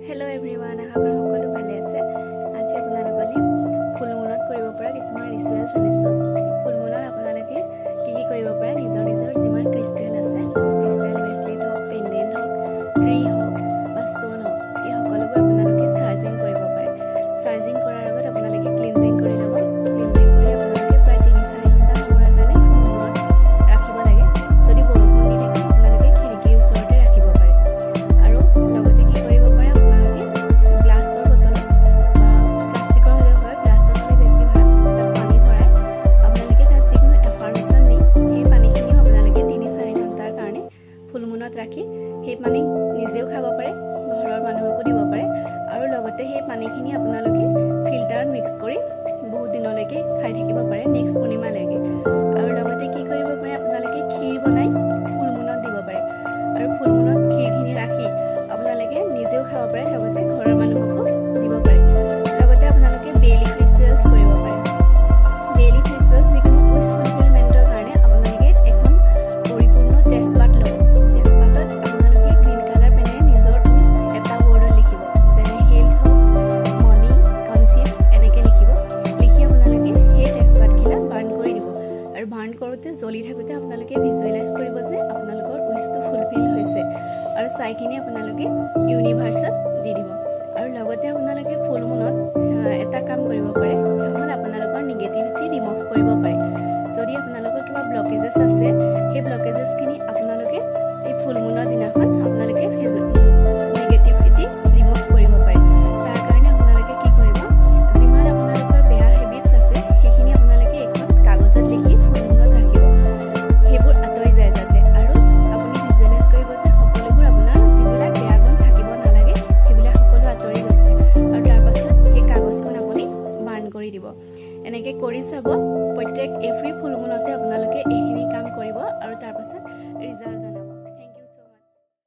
Hello everyone, আশা কৰো সকলো ভালে আছে। আজি আপোনালোকলৈ ফুলমুনত কৰিব পৰা কিছুমান ৰিচুৱেলছ আনিছো। ফুলমুনত আপোনালোকে কি কৰিব পাৰে নিজৰ যিমান ক্ৰিষ্টেল আছে, ক্ৰিষ্টেল ব্ৰেচলেট হওক, পেণ্ডেণ্ট হওক, ট্ৰি হওক বা ষ্ট'ন হওক, এই সকলোবোৰ আপোনালোকে চাৰ্জিং কৰিব পাৰে। চাৰ্জিং কৰাৰ আগত আপোনালোকে ক্লিনজিং কৰি ল'ব। ক্লিনজিং কৰি আপোনালোকে প্ৰায় 3-4 ঘণ্টা সময়ৰ কাৰণে ফুলমুনত ৰাখিব লাগে। যদি বৰষুণ দি থাকে আপোনালোকে খিৰিকীৰ ওচৰতে ৰাখিব পাৰে। আৰু লগতে কি কৰিব পাৰে আপোনালোকে গ্লাছৰ বটলত বা প্লাষ্টিকৰ হ'লেও হয়, গ্লাছৰ হ'লে বেছি ভাল, তাত পানী ভৰাই আপোনালোকে তাত যিকোনো এফাৰ্মেশ্যন দি সেই পানীখিনিও আপোনালোকে 3-4 ঘণ্টাৰ কাৰণে ফুলমুনত ৰাখি সেই পানী নিজেও খাব পাৰে, ঘৰৰ মানুহকো দিব পাৰে। আৰু লগতে সেই পানীখিনি আপোনালোকে ফিল্টাৰত মিক্স কৰি বহুত দিনলৈকে খাই থাকিব পাৰে, নেক্সট পূৰ্ণিমালৈকে। আৰু লগতে কি কৰিব পাৰে আপোনালোকে ক্ষীৰ বনাই ফুলমুনত দিব পাৰে। আৰু ফুলমুনত ক্ষীৰখিনি ৰাখি আপোনালোকে নিজেও খাব পাৰে, লগতে ঘৰৰ মানুহকো দিব পাৰে। লগতে আপোনালোকে বেলিফ ৰিচুৱেলছ কৰিব পাৰে। বেলিফ ৰিচুৱেলছ যিকোনো উইচ ফুলফিলমেণ্টৰ কাৰণে আপোনালোকে এখন পৰিপূৰ্ণ তেজপাত ল'ব। তেজপাতত আপোনালোকে গ্ৰীণ কালাৰ পেনেৰে নিজৰ উইচ এটা ৱৰ্ডত লিখিব, যেনে হেল্থ হওক, মনি, কনচিভ এনেকৈ লিখিব। লিখি আপোনালোকে সেই তেজপাতকেইটা বাৰ্ণ কৰি দিব। আৰু বাৰ্ণ কৰোঁতে জ্বলি থাকোঁতে আপোনালোকে ভিজুৱেলাইজ কৰিব যে আপোনালোকৰ উইচটো ফুলফিল হৈছে। আৰু চাইখিনি আপোনালোকে ইউনিভাৰ্চত দি দিব। আৰু লগতে আপোনালোকে ফুলমুনত এটা কাম কৰিব পাৰে, সেইখন আপোনালোকৰ নিগেটিভিটি ৰিমুভ কৰিব পাৰে। যদি আপোনালোকৰ কিবা ব্লকেজেছ আছে, সেই ব্লকেজেছখিনি আপোনালোকে এই ফুলমুনৰ দিনাখন আপোনালোকে নিগেটিভিটি ৰিমুভ কৰিব পাৰে। তাৰ কাৰণে আপোনালোকে কি কৰিব, যিমান আপোনালোকৰ বেয়া হেবিটছ আছে সেইখিনি আপোনালোকে এখন কাগজত লিখি ফুলমুনত ৰাখিব, সেইবোৰ আঁতৰি যায় যাতে। আৰু আপুনি ভিজুৱেলাইজ কৰিব যে সকলোবোৰ আপোনাৰ যিবিলাক বেয়া গুণ থাকিব নালাগে সেইবিলাক সকলো আঁতৰি গৈছে। আৰু তাৰপাছত সেই কাগজখন আপুনি বাৰ্ণ কৰি দিব। এনেকৈ কৰি চাব, প্ৰত্যেক এভৰি ফুলমুনতে আপোনালোকে এইখিনি কাম কৰি